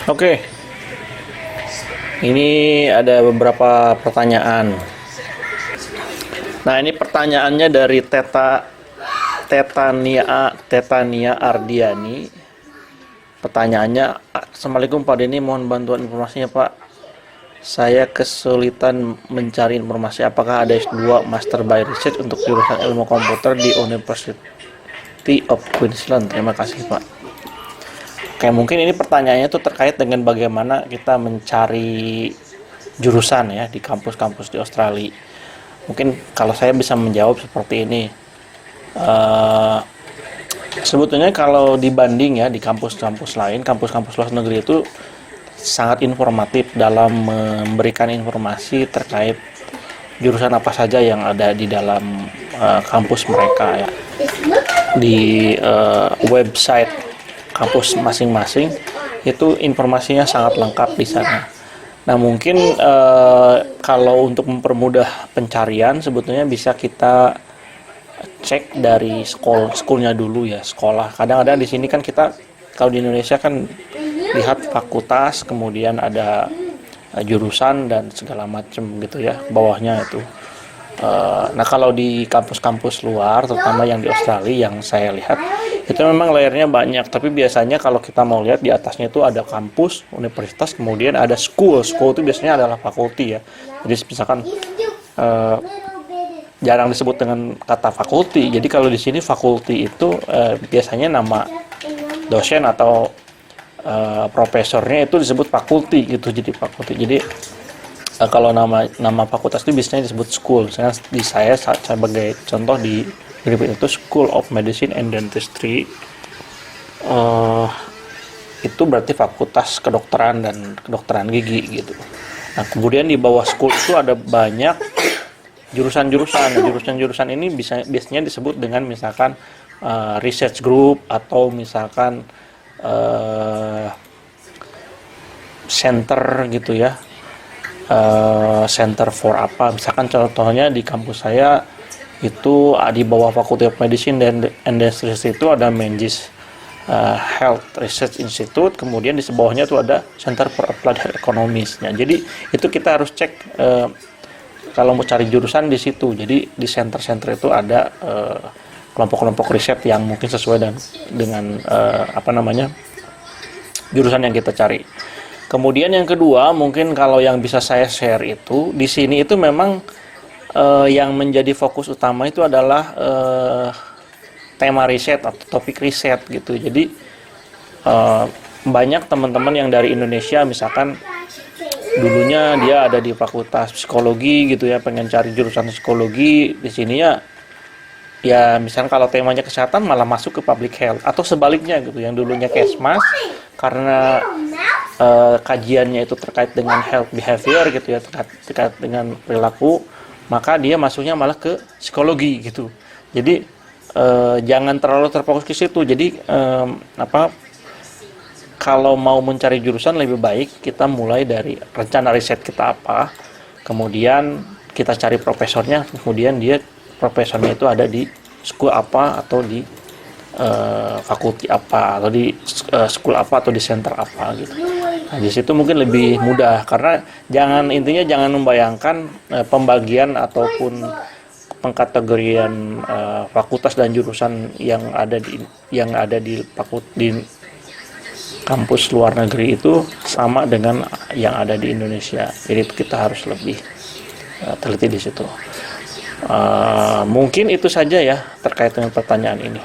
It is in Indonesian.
Oke, ini ada beberapa pertanyaan. Nah, ini pertanyaannya dari Tetania Ardiani. Pertanyaannya, Assalamualaikum Pak Denny, mohon bantuan informasinya Pak. Saya kesulitan mencari informasi apakah ada S2 Master by Research untuk jurusan ilmu komputer di University of Queensland. Terima kasih Pak. Oke, mungkin ini pertanyaannya itu terkait dengan bagaimana kita mencari jurusan ya di kampus-kampus di Australia. Mungkin kalau saya bisa menjawab seperti ini. Sebetulnya kalau dibanding ya di kampus-kampus lain, kampus-kampus luar negeri itu sangat informatif dalam memberikan informasi terkait jurusan apa saja yang ada di dalam kampus mereka ya. Di website kampus masing-masing itu informasinya sangat lengkap di sana. Nah, mungkin kalau untuk mempermudah pencarian sebetulnya bisa kita cek dari sekolahnya dulu ya, sekolah. Kadang-kadang di sini kan kita kalau di Indonesia kan lihat fakultas, kemudian ada jurusan dan segala macam gitu ya, bawahnya itu. Nah, kalau di kampus-kampus luar, terutama yang di Australia yang saya lihat, itu memang layernya banyak. Tapi biasanya kalau kita mau lihat di atasnya itu ada kampus, universitas, kemudian ada school. School itu biasanya adalah fakulti ya. Jadi misalkan jarang disebut dengan kata fakulti. Jadi kalau di sini fakulti itu biasanya nama dosen atau profesornya itu disebut fakulti gitu. Jadi fakulti. Jadi kalau nama fakultas itu biasanya disebut school. Saya sebagai contoh di Filipina itu School of Medicine and Dentistry. Itu berarti fakultas kedokteran dan kedokteran gigi gitu. Nah, kemudian di bawah school itu ada banyak jurusan-jurusan. Nah, jurusan-jurusan ini biasanya disebut dengan misalkan research group atau misalkan center gitu ya. Center for apa, misalkan contohnya di kampus saya itu di bawah Faculty of Medicine dan Dentistry itu ada Mengis Health Research Institute, kemudian di bawahnya itu ada Center for Applied Health Economics. Nah, jadi itu kita harus cek kalau mau cari jurusan di situ. Jadi di center-center itu ada kelompok-kelompok riset yang mungkin sesuai dengan jurusan yang kita cari. Kemudian yang kedua, mungkin kalau yang bisa saya share itu di sini itu memang yang menjadi fokus utama itu adalah tema riset atau topik riset gitu. Jadi banyak teman-teman yang dari Indonesia misalkan dulunya dia ada di fakultas psikologi gitu ya, pengen cari jurusan psikologi di sini ya misalkan kalau temanya kesehatan malah masuk ke public health, atau sebaliknya gitu, yang dulunya kesmas karena kajiannya itu terkait dengan health behavior gitu ya, terkait dengan perilaku, maka dia masuknya malah ke psikologi gitu. Jadi jangan terlalu terfokus ke situ. Jadi kalau mau mencari jurusan lebih baik kita mulai dari rencana riset kita apa, kemudian kita cari profesornya, kemudian profesornya itu ada di school apa atau di fakulti apa atau di school apa atau di center apa gitu. Nah, di situ mungkin lebih mudah, karena intinya jangan membayangkan pembagian ataupun pengkategorian fakultas dan jurusan yang ada di kampus luar negeri itu sama dengan yang ada di Indonesia. Jadi kita harus lebih teliti di situ. Mungkin itu saja ya terkait dengan pertanyaan ini.